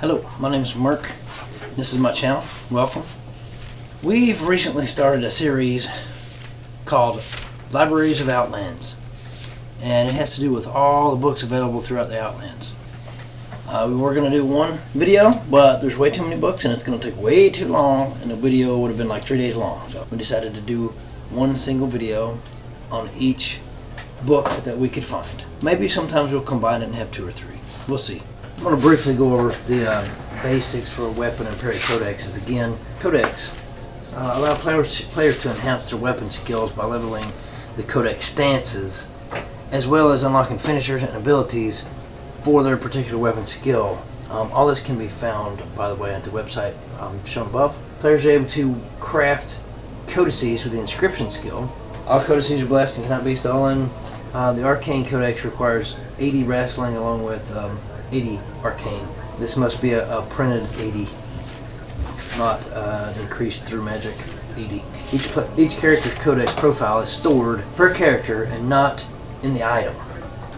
Hello, my name is Merk. This is my channel. Welcome. We've recently started a series called Libraries of Outlands, and it has to do with all the books available throughout the Outlands. We were going to do one video, but there's way too many books and it's going to take way too long, and the video would have been like 3 days long. So we decided to do one single video on each book that we could find. Maybe sometimes we'll combine it and have 2 or 3. We'll see. I'm going to briefly go over the basics for weapon and parry codexes. Again, codex allow players to enhance their weapon skills by leveling the codex stances, as well as unlocking finishers and abilities for their particular weapon skill. All this can be found, by the way, at the website shown above. Players are able to craft codices with the inscription skill. All codices are blessed and cannot be stolen. The Arcane Codex requires 80 wrestling along with 80 arcane. This must be a printed 80, not increased through magic 80. Each character's codex profile is stored per character and not in the item.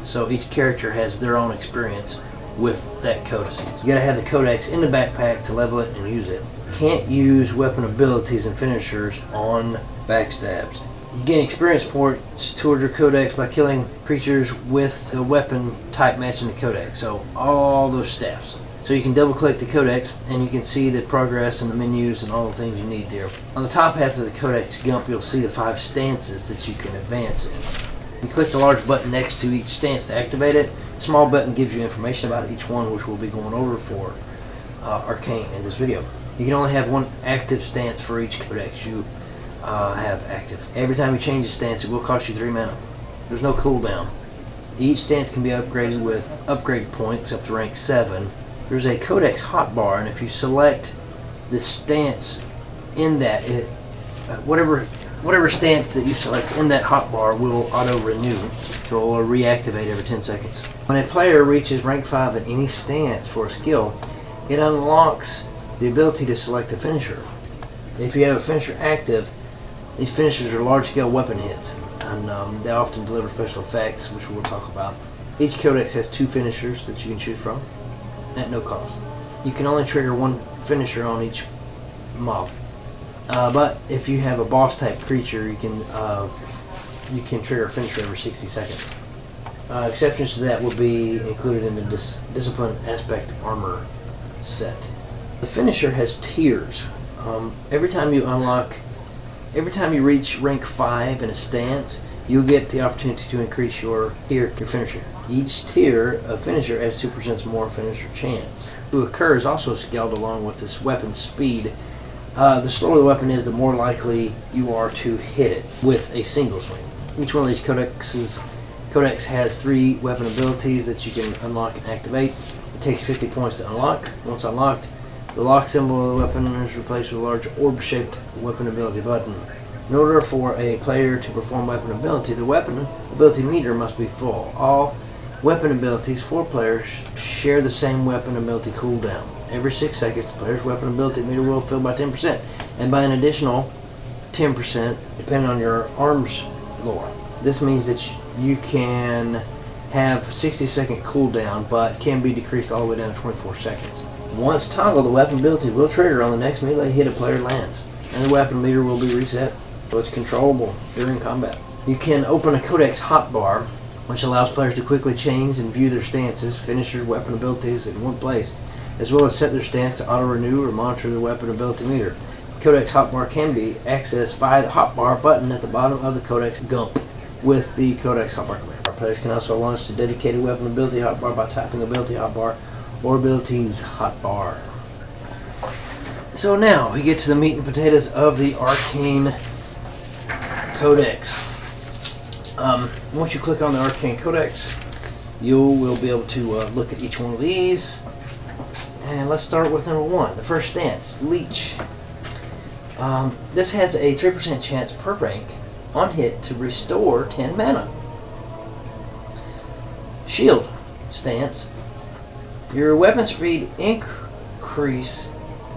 So each character has their own experience with that codex. You gotta have the codex in the backpack to level it and use it. Can't use weapon abilities and finishers on backstabs. You gain experience points towards your codex by killing creatures with the weapon type matching the codex. So all those staffs. So you can double click the codex and you can see the progress and the menus and all the things you need there. On the top half of the codex gump, you'll see the 5 stances that you can advance in. You click the large button next to each stance to activate it. The small button gives you information about each one, which we'll be going over for Arcane in this video. You can only have one active stance for each codex you have active. Every time you change a stance, it will cost you 3 mana. There's no cooldown. Each stance can be upgraded with upgrade points up to rank 7. There's a codex hotbar, and if you select the stance in that, whatever stance that you select in that hotbar will auto renew, so it will reactivate every 10 seconds. When a player reaches rank 5 in any stance for a skill, it unlocks the ability to select a finisher. If you have a finisher active, these finishers are large-scale weapon hits, and they often deliver special effects, which we'll talk about. Each codex has 2 finishers that you can choose from, at no cost. You can only trigger 1 finisher on each mob, but if you have a boss-type creature, you can trigger a finisher every 60 seconds. Exceptions to that will be included in the Discipline Aspect Armor set. The finisher has tiers. Every time you reach rank 5 in a stance, you'll get the opportunity to increase your finisher. Each tier of finisher adds 2% more finisher chance. To occur is also scaled along with this weapon speed. The slower the weapon is, the more likely you are to hit it with a single swing. Each one of these codex has 3 weapon abilities that you can unlock and activate. It takes 50 points to unlock. Once unlocked, the lock symbol of the weapon is replaced with a large orb-shaped weapon ability button. In order for a player to perform weapon ability, the weapon ability meter must be full. All weapon abilities for players share the same weapon ability cooldown. Every 6 seconds, the player's weapon ability meter will fill by 10%, and by an additional 10% depending on your arms lore. This means that you can have 60-second cooldown, but can be decreased all the way down to 24 seconds. Once toggled, the weapon ability will trigger on the next melee hit a player lands, and the weapon meter will be reset, so it's controllable during combat. You can open a codex hotbar, which allows players to quickly change and view their stances, finishers, weapon abilities in one place, as well as set their stance to auto-renew or monitor their weapon ability meter. The codex hotbar can be accessed via the hotbar button at the bottom of the codex gump with the codex hotbar command. Our players can also launch the dedicated weapon ability hotbar by typing ability hotbar or abilities hotbar. So now we get to the meat and potatoes of the Arcane Codex. Once you click on the Arcane Codex, you will be able to look at each one of these. And let's start with number 1, the first stance, Leech. This has a 3% chance per rank on hit to restore 10 mana. Shield stance. Your weapon speed increase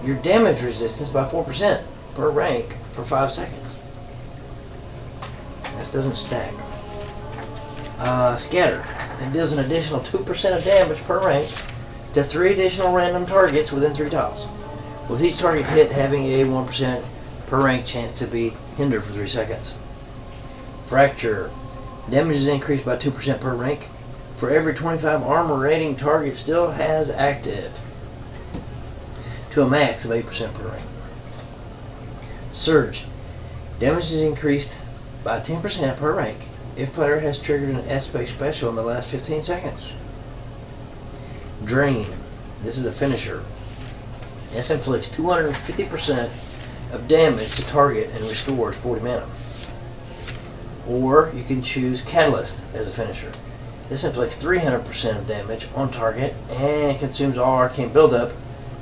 your damage resistance by 4% per rank for 5 seconds. This doesn't stack. Scatter. It deals an additional 2% of damage per rank to 3 additional random targets within 3 tiles, with each target hit having a 1% per rank chance to be hindered for 3 seconds. Fracture. Damage is increased by 2% per rank for every 25 armor rating target still has active, to a max of 8% per rank. Surge. Damage is increased by 10% per rank if player has triggered an aspect special in the last 15 seconds. Drain. This is a finisher. This inflicts 250% of damage to target and restores 40 mana. Or you can choose Catalyst as a finisher. This inflicts 300% of damage on target and consumes all arcane buildup,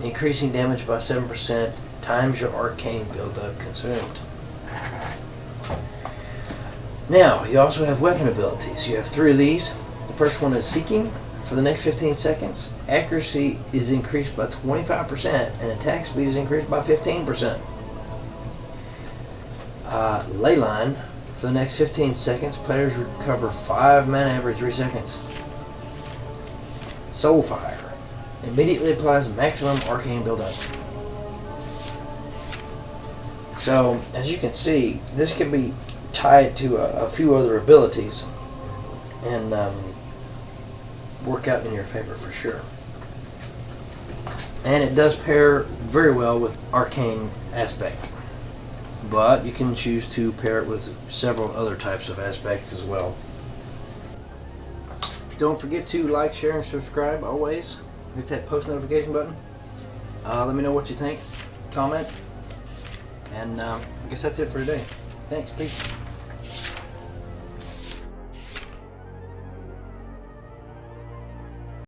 increasing damage by 7% times your arcane buildup consumed. Now, you also have weapon abilities. You have 3 of these. The first one is Seeking. For the next 15 seconds, accuracy is increased by 25% and attack speed is increased by 15%. Leyline. For the next 15 seconds, players recover 5 mana every 3 seconds. Soulfire. Immediately applies maximum arcane buildup. So, as you can see, this can be tied to a few other abilities and work out in your favor for sure. And it does pair very well with Arcane Aspect, but you can choose to pair it with several other types of aspects as well. Don't forget to like, share, and subscribe always. Hit that post notification button. Let me know what you think. Comment. And I guess that's it for today. Thanks. Peace.